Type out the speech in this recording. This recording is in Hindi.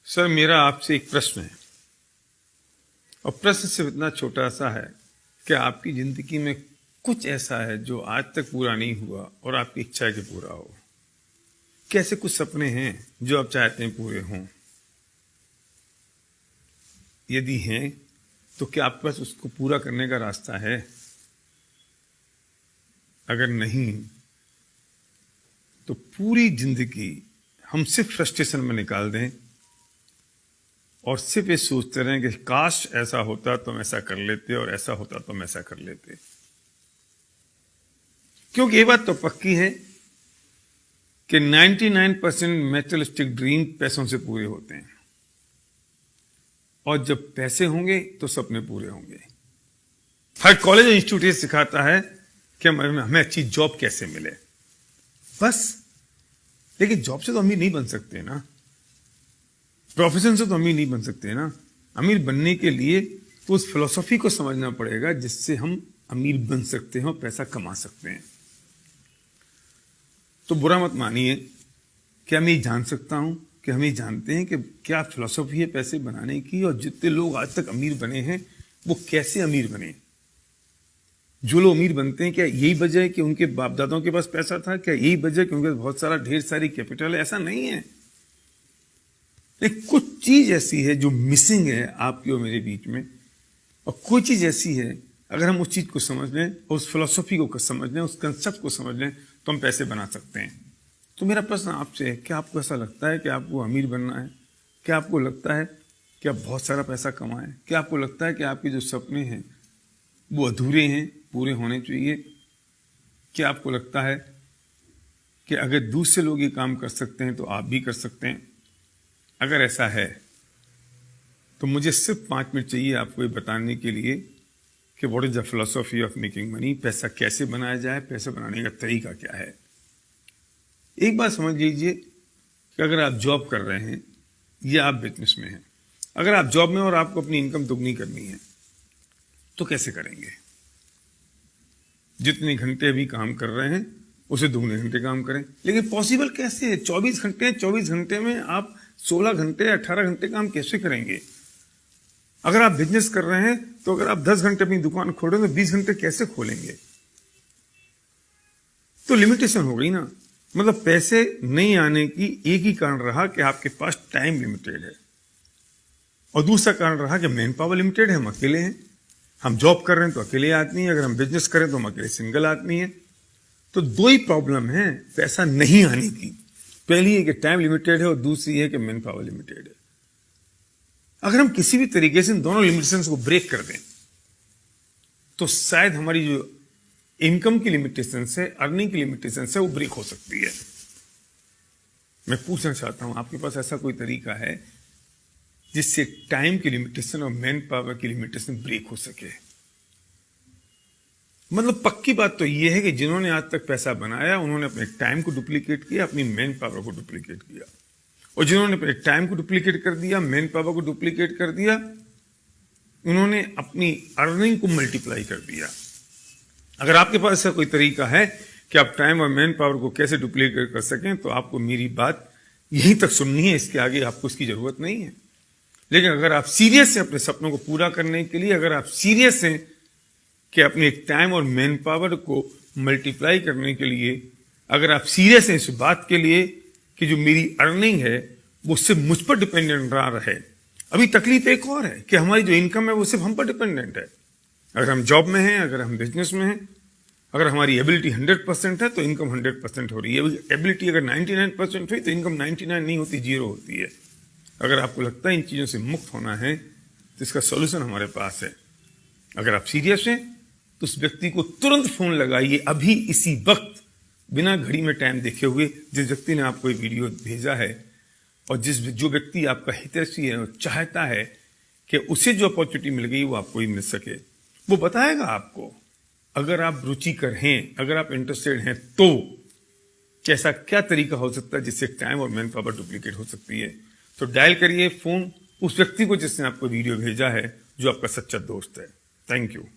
सर, मेरा आपसे एक प्रश्न है और प्रश्न सिर्फ इतना छोटा सा है कि आपकी जिंदगी में कुछ ऐसा है जो आज तक पूरा नहीं हुआ और आपकी इच्छा है कि पूरा हो। कैसे कुछ सपने हैं जो आप चाहते हैं पूरे हों? यदि हैं तो क्या आपके पास उसको पूरा करने का रास्ता है? अगर नहीं तो पूरी जिंदगी हम सिर्फ फ्रस्ट्रेशन में निकाल दें और सिर्फ ये सोचते रहें कि काश ऐसा होता तो हम ऐसा कर लेते और ऐसा होता तो हम ऐसा कर लेते। क्योंकि ये बात तो पक्की है कि 99% मैटेरियलिस्टिक ड्रीम पैसों से पूरे होते हैं और जब पैसे होंगे तो सपने पूरे होंगे। हर कॉलेज इंस्टीट्यूट ये सिखाता है कि हमें अच्छी जॉब कैसे मिले, बस। लेकिन जॉब से तो अमीर नहीं बन सकते ना, प्रोफेशन से तो अमीर नहीं बन सकते ना। अमीर बनने के लिए तो उस फिलॉसफी को समझना पड़ेगा जिससे हम अमीर बन सकते हैं और पैसा कमा सकते हैं। तो बुरा मत मानिए कि मैं जान सकता हूं कि हम ये जानते हैं कि क्या फिलॉसफी है पैसे बनाने की, और जितने लोग आज तक अमीर बने हैं वो कैसे अमीर बने। जो लोग अमीर बनते हैं, क्या यही वजह है कि उनके बाप दादाओं के पास पैसा था? क्या यही वजह है कि उनके पास बहुत सारा ढेर सारी कैपिटल है? ऐसा नहीं है। लेकिन कुछ चीज ऐसी है जो मिसिंग है आपके और मेरे बीच में, और कोई चीज ऐसी है अगर हम उस चीज को समझ लें और उस फिलॉसफी को समझ लें, उस कंसेप्ट को समझ लें तो हम पैसे बना सकते हैं। तो मेरा प्रश्न आपसे है, क्या आपको ऐसा लगता है कि आपको अमीर बनना है? क्या आपको लगता है कि आप बहुत सारा पैसा कमाएं? क्या आपको लगता है कि आपके जो सपने हैं वो अधूरे हैं, पूरे होने चाहिए? क्या आपको लगता है कि अगर दूसरे लोग ये काम कर सकते हैं तो आप भी कर सकते हैं? अगर ऐसा है तो मुझे सिर्फ 5 मिनट चाहिए आपको ये बताने के लिए कि what is the philosophy of making money. पैसा कैसे बनाया जाए, पैसा बनाने का तरीका क्या है। एक बात समझ लीजिए कि अगर आप जॉब कर रहे हैं या आप बिजनेस में हैं, अगर आप जॉब में और आपको अपनी इनकम दुगनी करनी है तो कैसे करेंगे? जितने घंटे अभी काम कर रहे हैं उसे दुगने घंटे काम करें। लेकिन पॉसिबल कैसे है? 24 घंटे हैं, 24 घंटे में आप 16 घंटे 18 घंटे काम कैसे करेंगे? अगर आप बिजनेस कर रहे हैं तो अगर आप 10 घंटे अपनी दुकान खोलें तो 20 घंटे कैसे खोलेंगे? तो लिमिटेशन हो गई ना। मतलब पैसे नहीं आने की एक ही कारण रहा कि आपके पास टाइम लिमिटेड है, और दूसरा कारण रहा कि मैन पावर लिमिटेड है, हम अकेले हैं। हम जॉब कर रहे हैं तो अकेले आदमी है, अगर हम बिजनेस करें तो हम अकेले सिंगल आदमी है। तो दो ही प्रॉब्लम है पैसा नहीं आने की। पहली है कि टाइम लिमिटेड है और दूसरी है कि मैन पावर लिमिटेड है। अगर हम किसी भी तरीके से इन दोनों लिमिटेशंस को ब्रेक कर दें तो शायद हमारी जो इनकम की लिमिटेशन है, अर्निंग की लिमिटेशन है, वो ब्रेक हो सकती है। मैं पूछना चाहता हूं, आपके पास ऐसा कोई तरीका है जिससे टाइम की लिमिटेशन और मैन पावर की लिमिटेशन ब्रेक हो सके? मतलब पक्की बात तो यह है कि जिन्होंने आज तक पैसा बनाया उन्होंने अपने टाइम को डुप्लीकेट किया, अपनी मैन पावर को डुप्लीकेट किया, और जिन्होंने अपने टाइम को डुप्लीकेट कर दिया, मैन पावर को डुप्लीकेट कर दिया, उन्होंने अपनी अर्निंग को मल्टीप्लाई कर दिया। अगर आपके पास ऐसा कोई तरीका है कि आप टाइम और मैन पावर को कैसे डुप्लीकेट कर सकें तो आपको मेरी बात यहीं तक सुननी है, इसके आगे आपको इसकी जरूरत नहीं है। लेकिन अगर आप सीरियस हैं अपने सपनों को पूरा करने के लिए, अगर आप सीरियस हैं कि अपने टाइम और मैन पावर को मल्टीप्लाई करने के लिए, अगर आप सीरियस हैं इस बात के लिए कि जो मेरी अर्निंग है वो सिर्फ मुझ पर डिपेंडेंट ना रहे। अभी तकलीफ एक और है कि हमारी जो इनकम है वो सिर्फ हम पर डिपेंडेंट है। अगर हम जॉब में हैं, अगर हम बिजनेस में हैं, अगर हमारी एबिलिटी 100% है तो इनकम 100% हो रही है। एबिलिटी अगर 99% हुई तो इनकम 99 नहीं होती, 0 होती है। अगर आपको लगता है इन चीजों से मुक्त होना है तो इसका सॉल्यूशन हमारे पास है। अगर आप सीरियस हैं तो उस व्यक्ति को तुरंत फोन लगाइए, अभी इसी वक्त, बिना घड़ी में टाइम देखे हुए, जिस व्यक्ति ने आपको ये वीडियो भेजा है, और जो व्यक्ति आपका हितैषी है और चाहता है कि उसे जो अपॉर्चुनिटी मिल गई वो आपको ही मिल सके, वो बताएगा आपको। अगर आप रुचिकर हैं, अगर आप इंटरेस्टेड हैं तो कैसा क्या तरीका हो सकता है जिससे टाइम और मैन पावर डुप्लीकेट हो सकती है। तो डायल करिए फोन उस व्यक्ति को जिसने आपको वीडियो भेजा है, जो आपका सच्चा दोस्त है। Thank you.